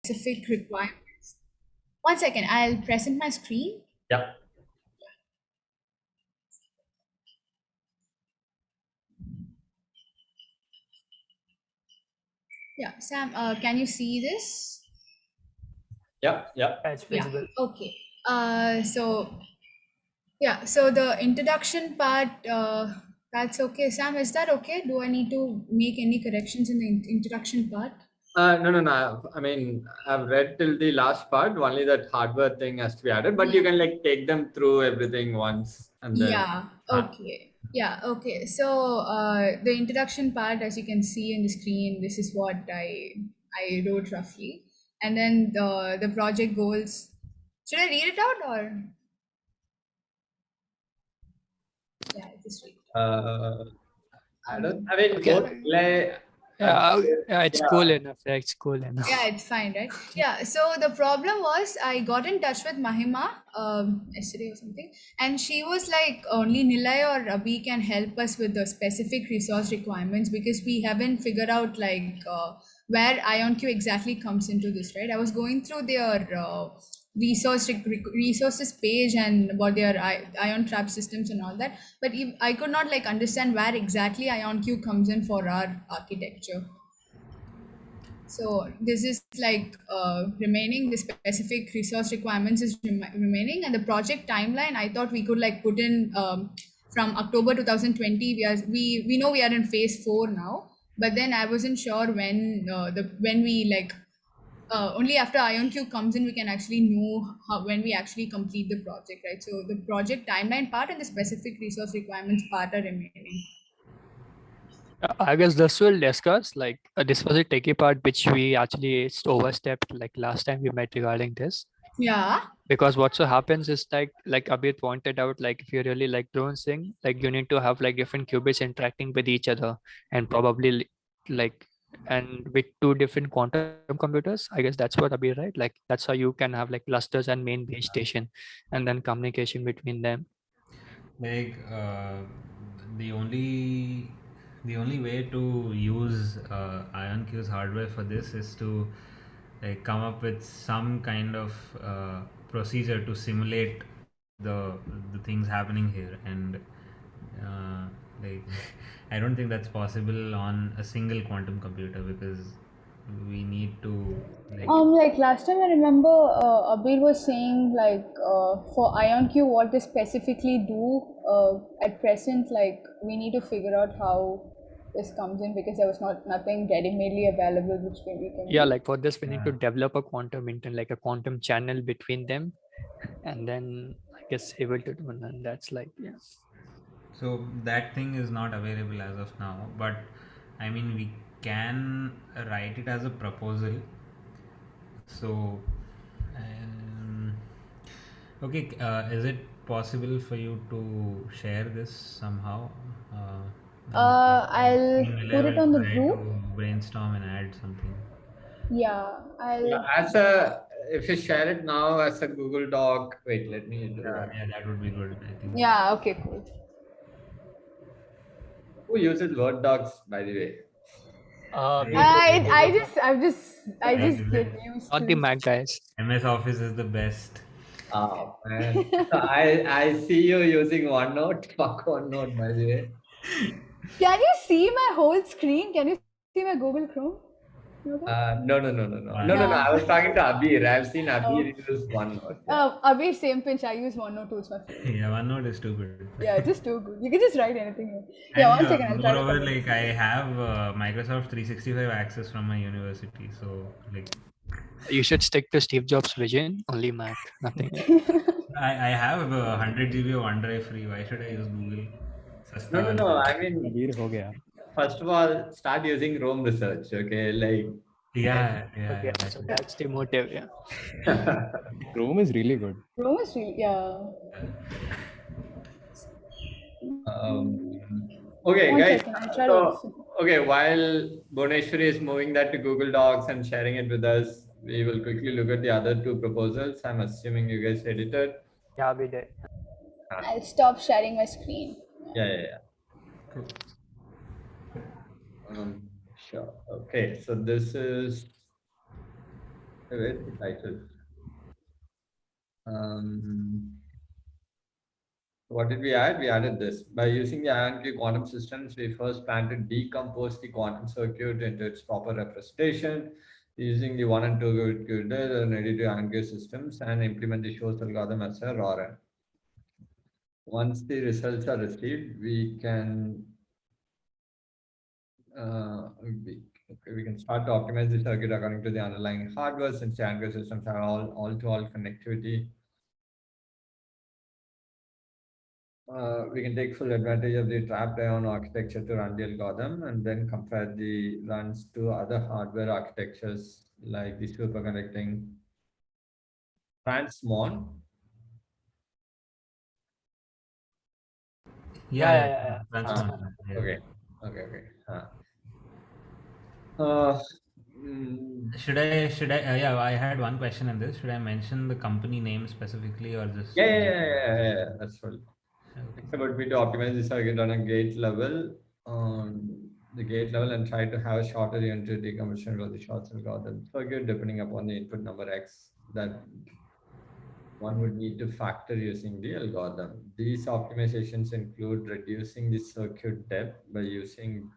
specific requirements. One second, I'll present my screen. Yeah. Yeah, Sam, can you see this? Yeah. Yeah. It's Yeah, visible. okay. So the introduction part, that's okay. Sam, is that okay? Do I need to make any corrections in the introduction part? No. I mean, I've read till the last part. Only that hardware thing has to be added, but you can like take them through everything once and then. Yeah, okay. Yeah, okay. So the introduction part, as you can see on the screen, this is what I wrote roughly. And then the project goals. Should I read it out or? Yeah, just read it Uh, I out. don't. I mean, Okay. both play. Yeah, it's Yeah. cool enough. Yeah, it's cool enough. Yeah, it's fine, right? Yeah. So the problem was I got in touch with Mahima yesterday or something, and she was like, only Nilay or Abhi can help us with the specific resource requirements because we haven't figured out like where IonQ exactly comes into this, right? I was going through their resources page and about their ion trap systems and all that, but if, I could not like understand where exactly IonQ comes in for our architecture. So this is like remaining, the specific resource requirements is remaining, and the project timeline, I thought we could like put in from October 2020. We know we are in phase 4 now, but then I wasn't sure when we like only after IonQ comes in we can actually know when we actually complete the project, right? So the project timeline part and the specific resource requirements part are remaining. I guess this will discuss like this was a tricky part which we actually overstepped like last time we met regarding this. Yeah. Because what so happens is like Abhit pointed out, like if you really like drone thing, like you need to have like different qubits interacting with each other and probably like and with two different quantum computers. I guess that's what Abhi, right? Like that's how you can have like clusters and main base station and then communication between them. Like the only the only way to use IonQ's hardware for this is to like come up with some kind of procedure to simulate the things happening here, and uh, like I don't think that's possible on a single quantum computer because we need to Like last time I remember Abir was saying like for IonQ what they specifically do at present, like we need to figure out how this comes in because there was nothing ready-madely available which we can Yeah, do. like for this we need to develop a quantum internet, like a quantum channel between them, and then I guess able to do, and that's like yeah. So that thing is not available as of now, but I mean we can write it as a proposal. So, um, okay, is it possible for you to share this somehow? And I'll Nilay put it will on the try to group. brainstorm and add something. Yeah, Yeah, if you share it now as a Google Doc, wait, let me do that. Yeah, that would be good, I think. Yeah, okay, cool. Who uses Word docs, by the way? We do. I Like, just get used Not the to. Mac guys. MS Office is the best. Oh man, so I see you using OneNote. Fuck OneNote, by the way. Can you see my whole screen? Can you see my Google Chrome? No. Yeah. I was talking to Abir. I've seen Abir Oh. use OneNote. Yeah. Abhi, same pinch. I use OneNote 2, it's my favorite. Yeah, OneNote is too good. Yeah, just too good. You can just write anything here. Yeah, And one second, I'll try to moreover, copy like this. I have Microsoft 365 access from my university, so like You should stick to Steve Jobs' vision. Only Mac, nothing. I have 100 GB of OneDrive free. Why should I use Google? Sasta No. wala. I mean, अबीर हो गया first of all, start using Rome research. Okay, like. Okay, That's so it. that's the motive. Yeah. Chrome is really good. Chrome is really, yeah. um, okay, One guys. second, I'll try So, to. okay, while Bhuneshwari is moving that to Google Docs and sharing it with us, we will quickly look at the other two proposals. I'm assuming you guys edited. Yeah, we did. I'll stop sharing my screen. Yeah. Cool. Sure. Okay, so this is Where's the title? What did we add? We added this. By using the IonQ quantum systems, we first plan to decompose the quantum circuit into its proper representation using the 1 and 2 grid and additive IonQ systems and implement the Shor's algorithm as a RORAN. Once the results are received, we can we can start to optimize the circuit according to the underlying hardware, since the IonQ systems have all-to-all connectivity. We can take full advantage of the trapped ion architecture to run the algorithm and then compare the runs to other hardware architectures like the superconducting Transmon. Yeah. Okay. Should I yeah, I had one question in this. Should I mention the company name specifically or just Yeah. That's right. Okay. Next would be to optimize the circuit on a gate level, and try to have a shorter unit decompression for the short algorithm circuit depending upon the input number X that one would need to factor using the algorithm. These optimizations include reducing the circuit depth by using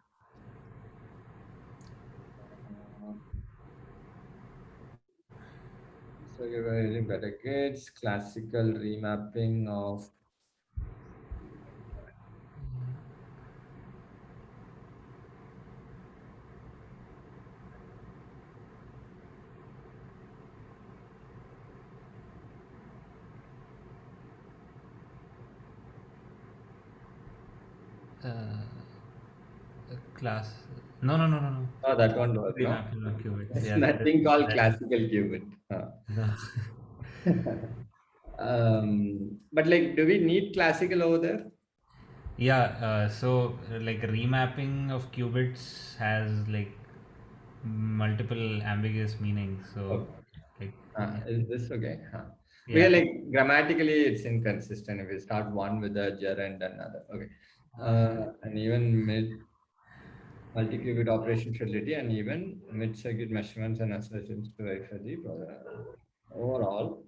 better gates, classical remapping of class. No. oh, that one was no. Remapping of qubits. There's Yeah, nothing called classical qubit. No. But like, do we need classical over there? Yeah, so like remapping of qubits has like multiple ambiguous meanings. So like Is this okay? yeah. We are like grammatically it's inconsistent if we start one with a gerund and another. Okay. And even multi-qubit operation fidelity and even mid-circuit measurements and assertions to verify the overall.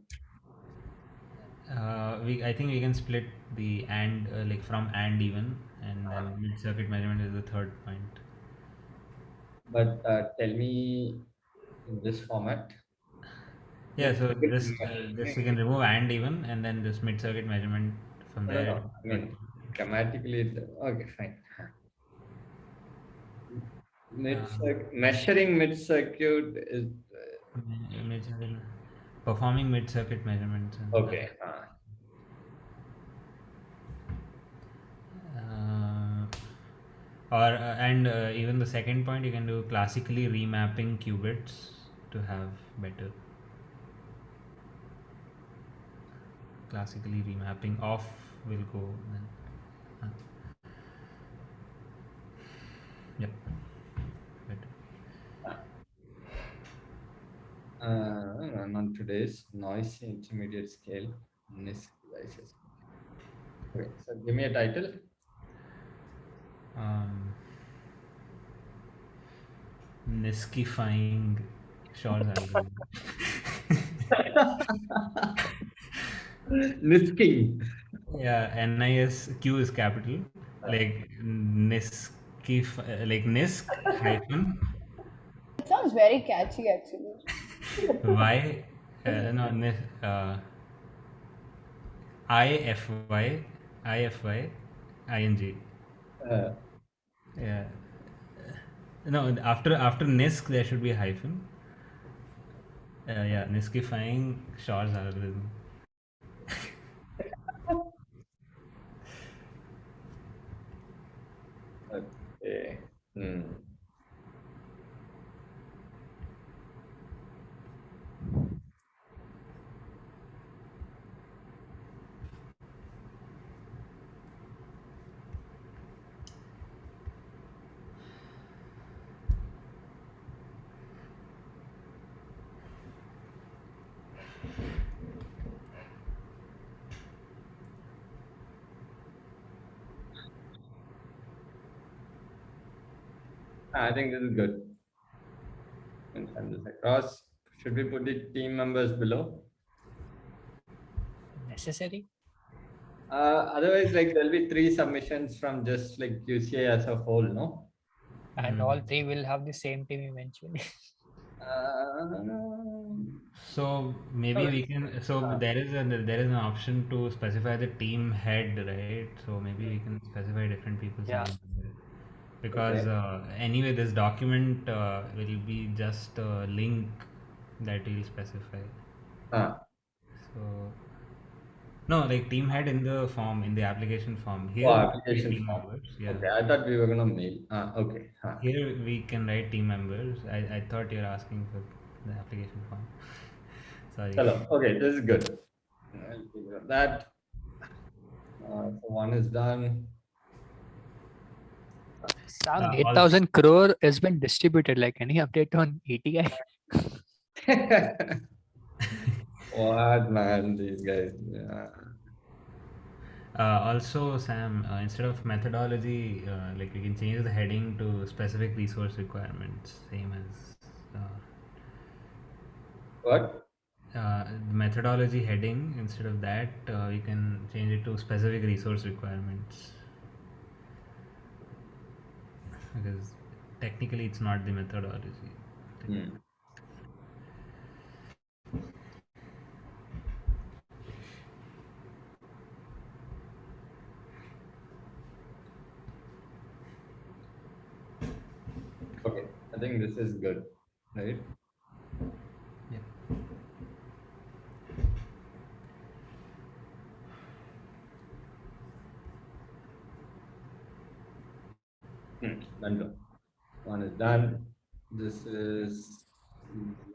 I think we can split the and like from and even, and then mid circuit measurement is the third point. But tell me in this format. Yeah, so Mid-circuit this we can remove and even, and then this mid circuit measurement from there. No. I mean, grammatically, okay, fine. Measuring mid-circuit is Mid-circuit, performing mid circuit measurements. And, okay. or and even the second point, you can do classically remapping qubits to have better. Classically remapping off will go then. Yep. Better. On today's noisy intermediate scale NISQ devices. Okay, so give me a title. Niskifying Shor's algorithm. Nisking. Yeah, NISQ is capital, like Niskif, like Nisk hyphen It sounds very catchy, actually. Y, no, IFY, ING. Yeah. No, after Nisk there should be a hyphen. Yeah, Niskifying Shor's algorithm. Okay. I think this is good. And send this across. Should we put the team members below? Necessary? Otherwise, like there'll be 3 submissions from just like QCA as a whole, no? And all three will have the same team eventually. So maybe we can. So there is an option to specify the team head, right? So maybe we can specify different people's Yeah. names. Because anyway, this document will be just a link that we'll specify. So no, like team head in the form, in the application form. Here, we write Application team form. members. Yeah. Okay, I thought we were gonna mail. Okay. Here we can write team members. I thought you're asking for the application form. Sorry. Hello. Okay, this is good. I'll figure out that. So one is done. Sam, also- 8,000 crore has been distributed. Like any update on ETI? What man, these guys. Yeah. Also, Sam, instead of methodology, like we can change the heading to specific resource requirements, same as What? the methodology heading. Instead of that, we can change it to specific resource requirements, because technically it's not the methodology. Okay, I think this is good, right? Yeah. Done. One is done. This is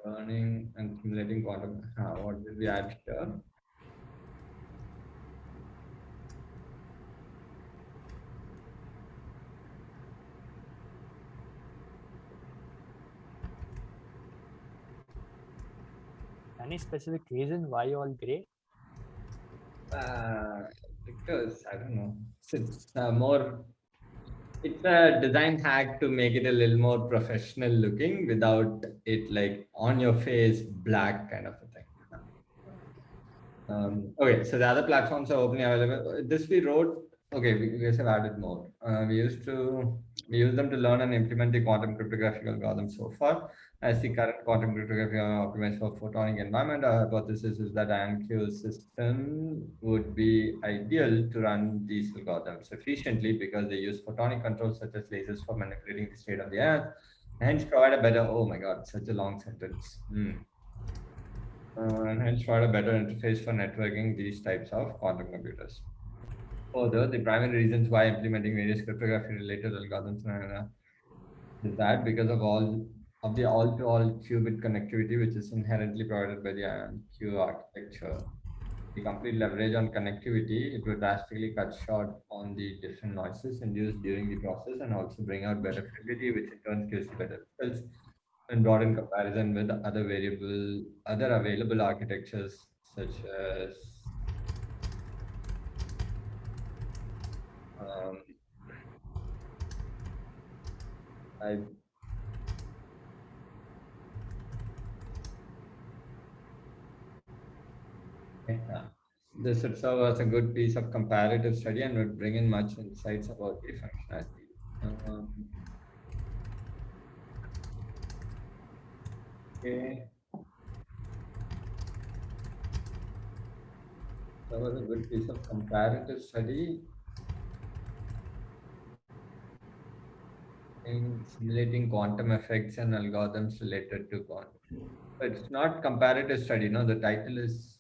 learning and simulating quantum. What did we add here? Any specific reason why you all gray? Because I don't know. It's more. It's a design hack to make it a little more professional looking without it like on your face black kind of a thing. Okay, so the other platforms are openly available. This we wrote. Okay, we guys have added more. We use them to learn and implement the quantum cryptographic algorithm so far. As the current quantum cryptography are optimized for photonic environment, our hypothesis is that IonQ system would be ideal to run these algorithms efficiently because they use photonic controls such as lasers for manipulating the state of the earth, hence provide a better. Oh my God, such a long sentence. And hence provide a better interface for networking these types of quantum computers. Further, the primary reasons why implementing various cryptography-related algorithms is that because of the all-to-all qubit connectivity, which is inherently provided by the IonQ architecture. The complete leverage on connectivity, it would drastically cut short on the different noises induced during the process and also bring out better fidelity, which in turn gives better results and broaden comparison with other available architectures such as this would serve as a good piece of comparative study and would bring in much insights about the functionality. Okay. That was a good piece of comparative study in simulating quantum effects and algorithms related to quantum. But it's not comparative study, no? The title is.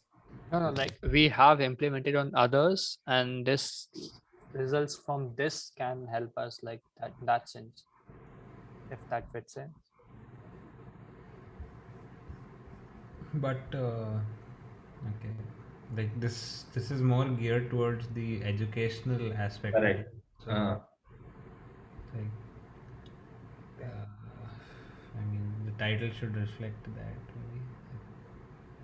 No, like we have implemented on others, and this results from this can help us like that in that sense, if that fits in. But okay, like this is more geared towards the educational aspect. Correct. So, like, I mean, the title should reflect that.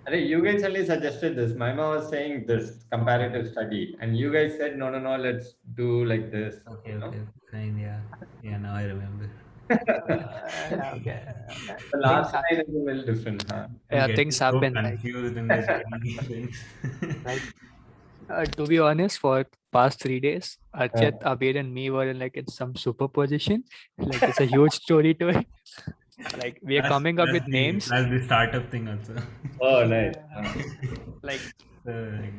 Maybe. You guys only suggested this. Maima was saying this comparative study, and you guys said no, let's do like this. Okay, fine, yeah, now I remember. Okay. The last line is a little different, huh? I'm Yeah, getting things so happen. confused in this game things. Like, to be honest, for past 3 days, Archit, Abir, and me were in some superposition. Like, it's a huge story to it. Like, we are Plus, coming up plus with the names. plus the startup thing also. Oh, nice. Like, So, like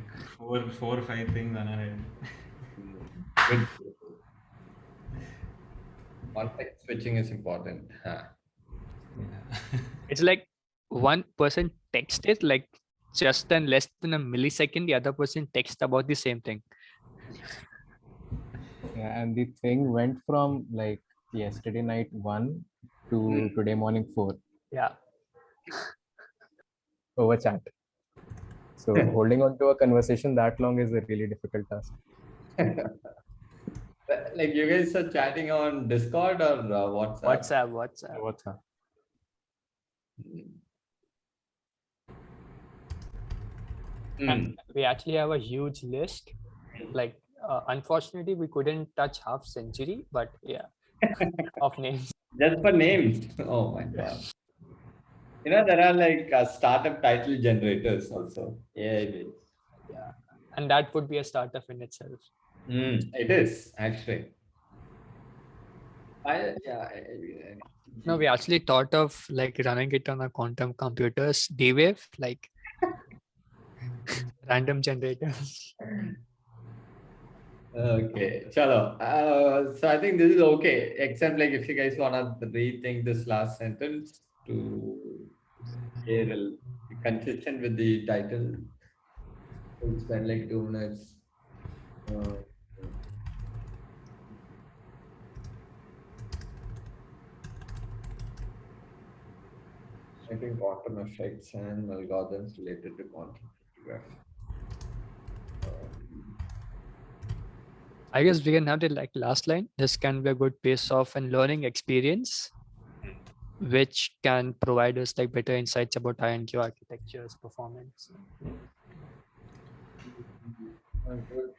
four or five things on our head. Good. Context switching is important. Huh. Yeah. it's like one person texted like just in less than a millisecond, the other person text about the same thing. Yeah, and the thing went from like yesterday night 1 to today morning 4 Yeah. over chat. So holding on to a conversation that long is a really difficult task. Like you guys are chatting on Discord or WhatsApp? WhatsApp. What's up? And we actually have a huge list. Like, unfortunately, we couldn't touch half century, but yeah, of names. Just for names. Oh my god. You know, there are like startup title generators also. Yeah, it is. Yeah, and that would be a startup in itself. It is actually. No, we actually thought of like running it on a quantum computers, D-Wave, like random generators. Okay, chalo. So I think this is okay, except like if you guys wanna rethink this last sentence to stay consistent with the title, we'll spend like 2 minutes. I think quantum effects and algorithms related to quantum cryptography. I guess we can have the like last line. This can be a good pace of and learning experience, which can provide us like better insights about IonQ architecture's performance. Good.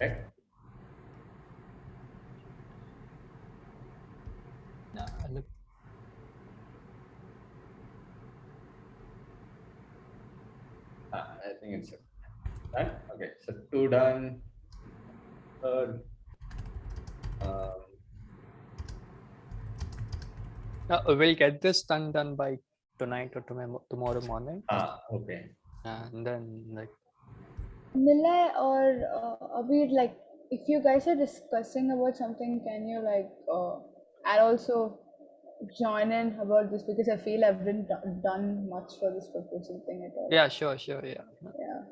Okay. Yeah, look, I think it's done. Okay, so 2 done. Third. we'll get this done by tonight or tomorrow morning, Okay. and then like Nilay or Abir, like, if you guys are discussing about something, can you like, I'll also join in about this because I feel I've been done much for this proposal thing at all. yeah, sure, yeah. Yeah.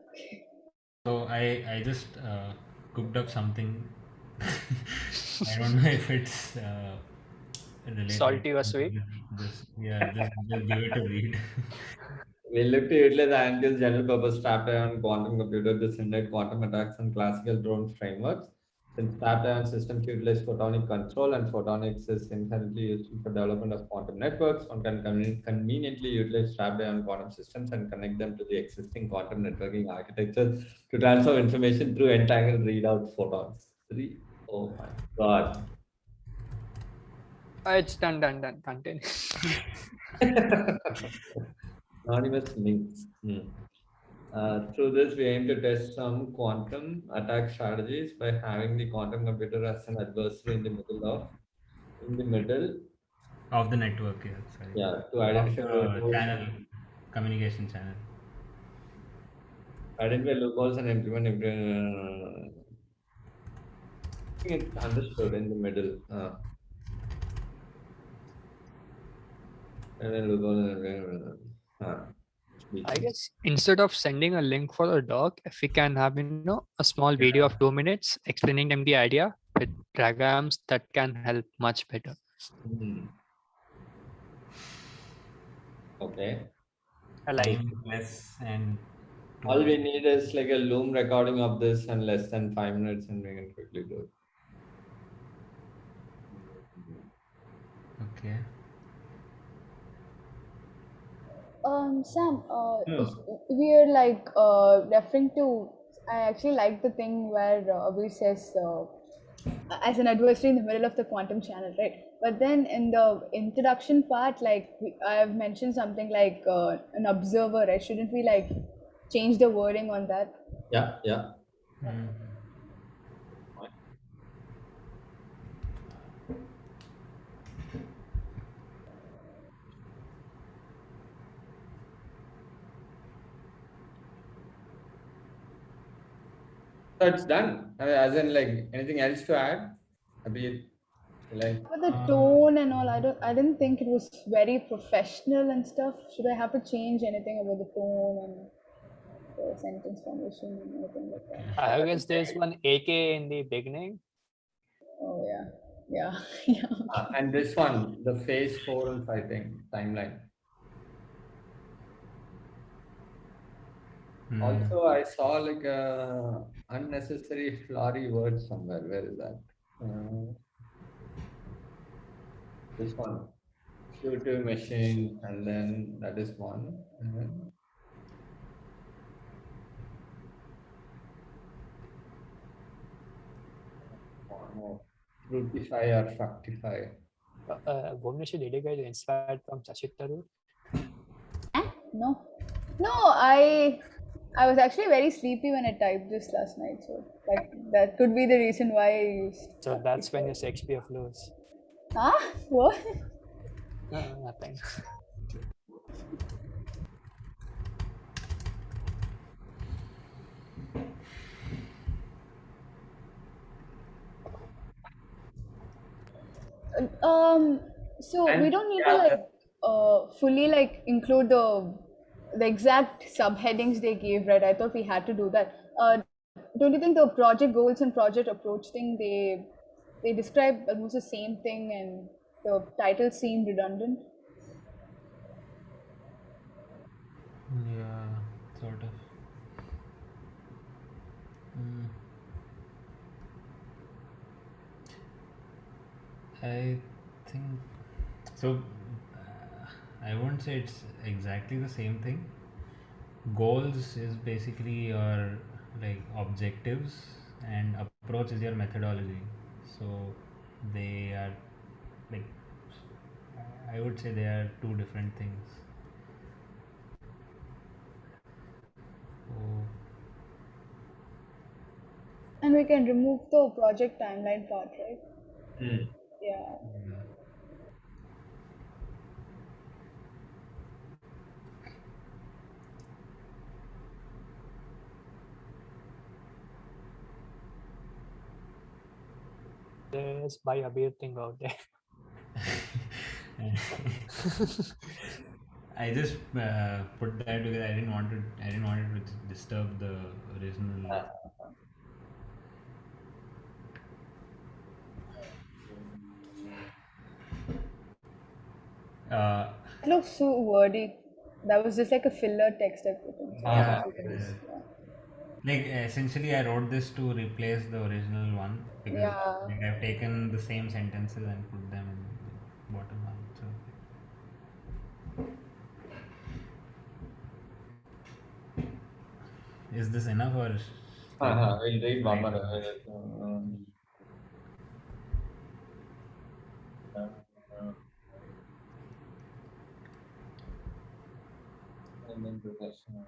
So I just cooked up something. I don't know if it's related. Salty or sweet? Just give it a read. We look to utilize Angel's general purpose trapped ion quantum computer to simulate quantum attacks on classical drone frameworks. Since trapped ion systems utilize photonic control and photonics is inherently useful for development of quantum networks, one can conveniently utilize trapped ion quantum systems and connect them to the existing quantum networking architecture to transfer information through entangled readout photons. Oh my god. It's done. Continue. Anonymous links. Through this, we aim to test some quantum attack strategies by having the quantum computer as an adversary in the middle. Of the network, yeah. Sorry. Yeah, to Of identify the channel, communication channel. loopholes and implement. I think it's understood in the middle. And then loopholes and I guess instead of sending a link for a doc, if we can have, a small video of 2 minutes explaining them the idea with diagrams, that can help much better. Okay. I like Time less and All we need is like a Loom recording of this in less than 5 minutes, and we can quickly do it. okay. Sam, Hmm. we are like referring to. I actually like the thing where Abhi says as an adversary in the middle of the quantum channel, right? But then in the introduction part, like I have mentioned something like an observer, right? Shouldn't we like change the wording on that? Yeah, yeah. Mm. So it's done. I mean, as in, like, anything else to add? Abhi, like, But the tone and all, I didn't think it was very professional and stuff. Should I have to change anything about the tone and the sentence formation and anything like that? I guess there's one AK in the beginning. Oh yeah, yeah, yeah. Okay. and this one, the phase 4 and 5 thing, timeline. Mm. Also, I saw like a unnecessary flowery word somewhere. Where is that? This one, intuitive machine, and then that is one. And then one more, fruitify or fructify. Bhuvnesh, did you guys inspired from Shashi Tharoor? No, no. I was actually very sleepy when I typed this last night, so like that could be the reason why I used. So that's when your Shakespeare flows. Huh? What? No, nothing. So we And don't need to yeah, like fully like include the exact subheadings they gave, right? I thought we had to do that. Don't you think the project goals and project approach thing they describe almost the same thing and the title seemed redundant? Yeah, sort of. Mm. I think so. I won't say it's exactly the same thing. Goals is basically your like objectives, and approach is your methodology. So they are like, I would say they are two different things. So And we can remove the project timeline part, right? Hmm. Yeah. yeah. There's buy a beer thing out there. I just put that because I didn't want it. I didn't want it to disturb the original. Uh, It looks so wordy. That was just like a filler text I put in. So I yeah, guess we can just, yeah. like essentially, I wrote this to replace the original one because Yeah. like, I've taken the same sentences and put them in the bottom one. So is this enough or? We'll read one more. And then the question.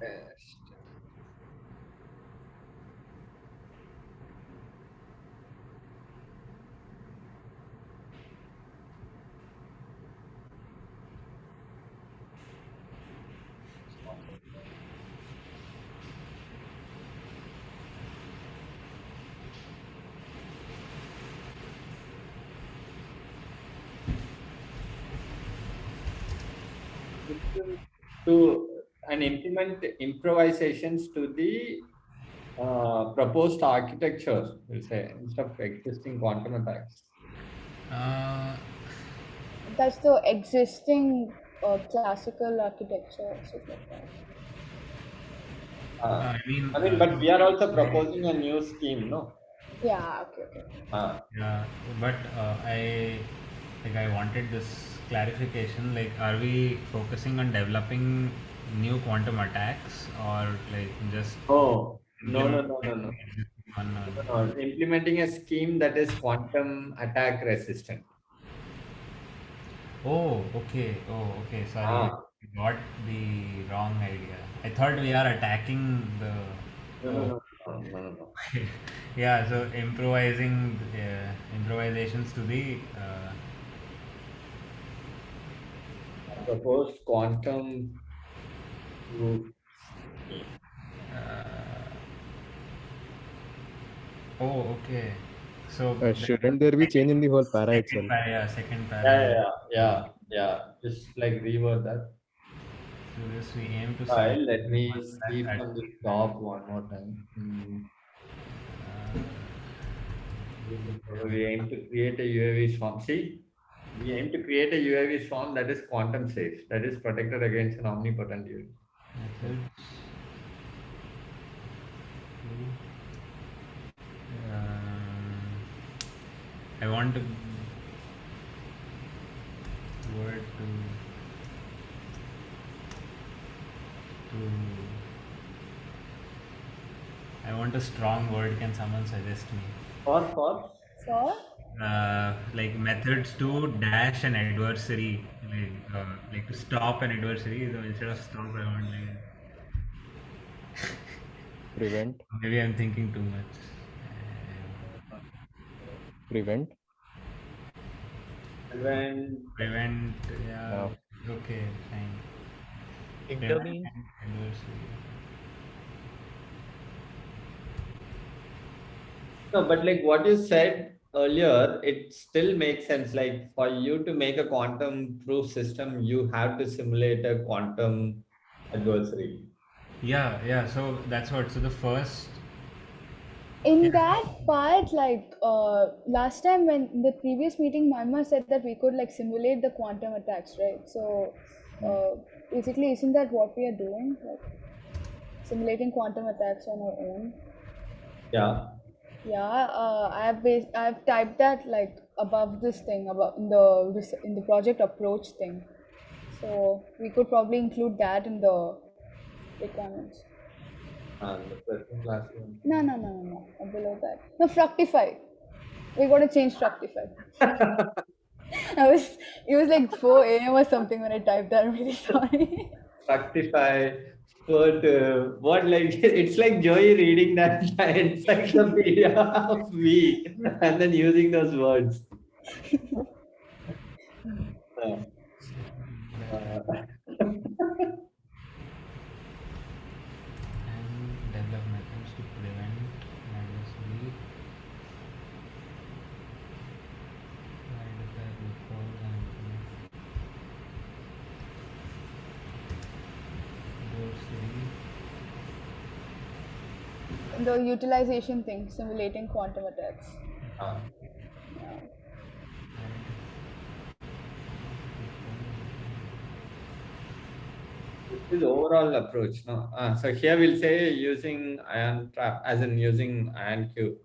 Yes. system to and implement improvisations to the proposed architecture, we'll say, instead of existing quantum attacks. Uh, That's the existing classical architecture. So like that. I mean, but we are also proposing a new scheme, no? Yeah. Okay. Okay. yeah, but I wanted this clarification. Like, are we focusing on developing new quantum attacks, or like just Oh, no, no, implementing no, no, no. existing one? Implementing a scheme that is quantum attack resistant. Oh, okay. Oh, okay. Sorry, Ah, I got the wrong idea. I thought we are attacking the. no, no, Oh, no, no, no, no, no. yeah. So improvisations to the. Proposed quantum proof scheme. Oh, okay. So Shouldn't there be change in the whole para itself? second para. Yeah. Just like reword that. So this we aim to File. simulate Let me that see at from the top one more time. We aim to create a UAV swarm. See, we aim to create a UAV swarm that is quantum safe, that is protected against an omnipotent UAV. methods. I want to word to I want a strong word. Can someone suggest me? For For Like methods to dash an adversary, like to stop an adversary. So instead of stop, I want like Prevent. maybe I'm thinking too much. Prevent. Prevent. Yeah. Yeah. Okay. Fine. Intervene. Prevent an adversary. No, but like what you said earlier, it still makes sense. Like for you to make a quantum proof system, you have to simulate a quantum adversary. Yeah. So that's what. So the first. in that part, like last time when in the previous meeting, Mama said that we could like simulate the quantum attacks, right? So basically, isn't that what we are doing? Like simulating quantum attacks on our own? Yeah. Yeah, I've typed that like above this thing about in the project approach thing. So we could probably include that in the requirements. And the person classroom. No. Below that. No, Fructify. We gotta change Fructify. It was like 4 a.m. or something when I typed that. I'm really sorry. Fructify. What like it's like Joey reading that encyclopedia of me and then using those words. Uh, And develop methods to prevent an adversary. Identify loopholes and implement adversary. The utilization thing, simulating quantum attacks. uh, This is overall approach, no? So here we'll say using ion trap, as in using ion cube.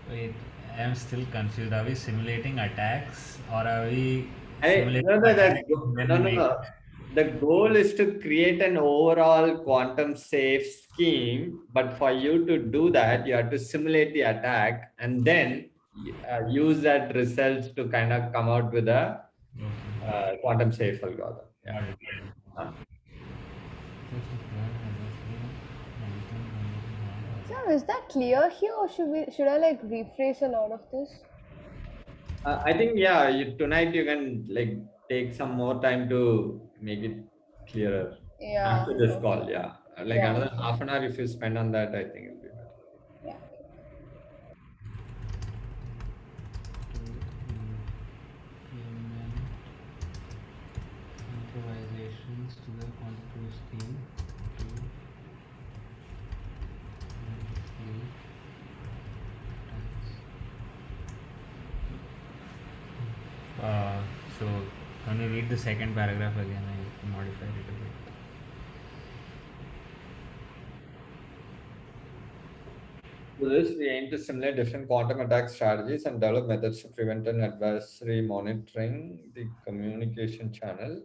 Wait, I am still confused. Are we simulating attacks or are we Hey, simulating no, attacks when we no, make no. The goal is to create an overall quantum safe scheme, but for you to do that, you have to simulate the attack and then use that results to kind of come out with a Okay. quantum safe algorithm. Got Yeah. it. Uh, So is that clear here, or should I like rephrase a lot of this? I think yeah, tonight you can like take some more time to make it clearer Yeah. after this call. Yeah, like Yeah. another half an hour if you spend on that, I think it'll be better. Yeah. So when you read the second paragraph again, I modified it a bit. To this, we aim to simulate different quantum attack strategies and develop methods to prevent an adversary monitoring the communication channel.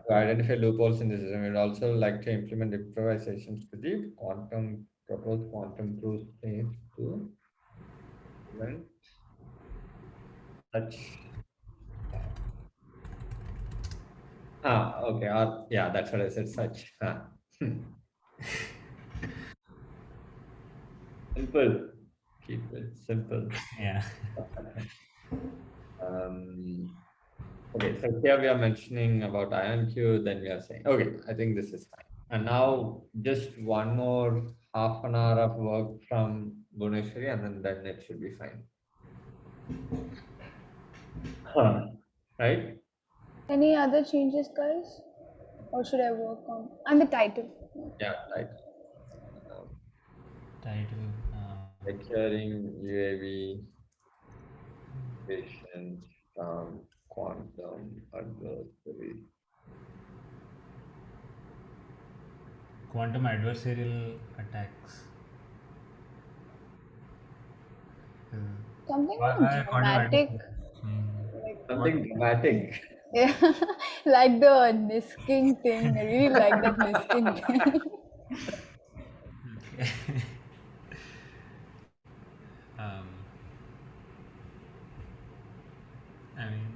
To identify loopholes in the system, we'd also like to implement improvisations to the proposed quantum proof state to prevent such. Okay. Yeah, that's what I said. Such. Simple. Keep it simple. Yeah. Okay, so here we are mentioning about IonQ, then we are saying, okay, I think this is fine. And now just one more half an hour of work from Bhuneshwari, and then it should be fine. Right? Any other changes, guys? Or should I work on? And the title. Yeah, right. Title. Securing UAV patient from quantum adversary. Quantum adversarial attacks. Something Why more quantum dramatic. adversarial? Something dramatic. Yeah, like the Nisking thing. I really like that Nisking thing. Okay. I mean,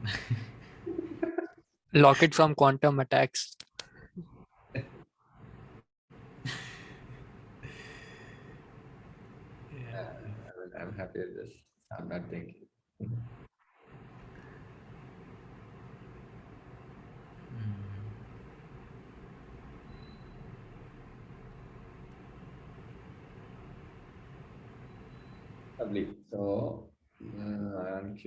Lock it from quantum attacks. yeah. I'm happy with this. I'm not thinking. Lovely. So, IonQ.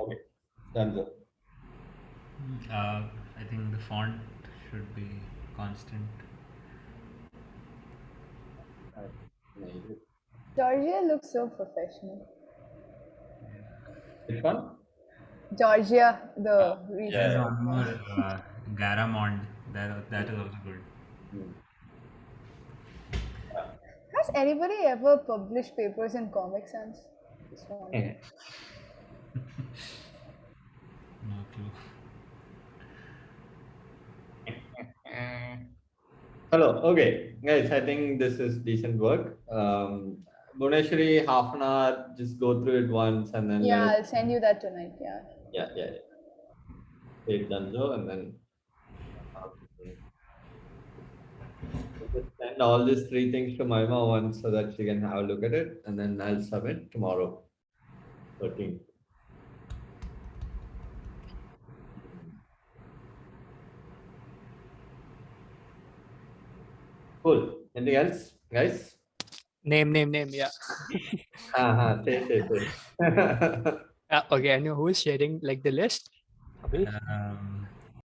Okay, done. So. I think the font should be constant. Georgia looks so professional. Which one? Georgia, the There's region. one more Garamond. That is also good. Has anybody ever published papers in Comic Sans? Just wondering. No clue. Hello. Okay, guys. I think this is decent work. Bhuneshwari, half an hour. Just go through it once, and then Yeah, let I'll send you that tonight. Yeah. yeah. Take Danzo, and then just send all these three things to Mahima once so that she can have a look at it, and then I'll submit tomorrow. 13. Cool. Anything else, guys? Name. Yeah. Say. Okay. And who is sharing like the list? Abhi?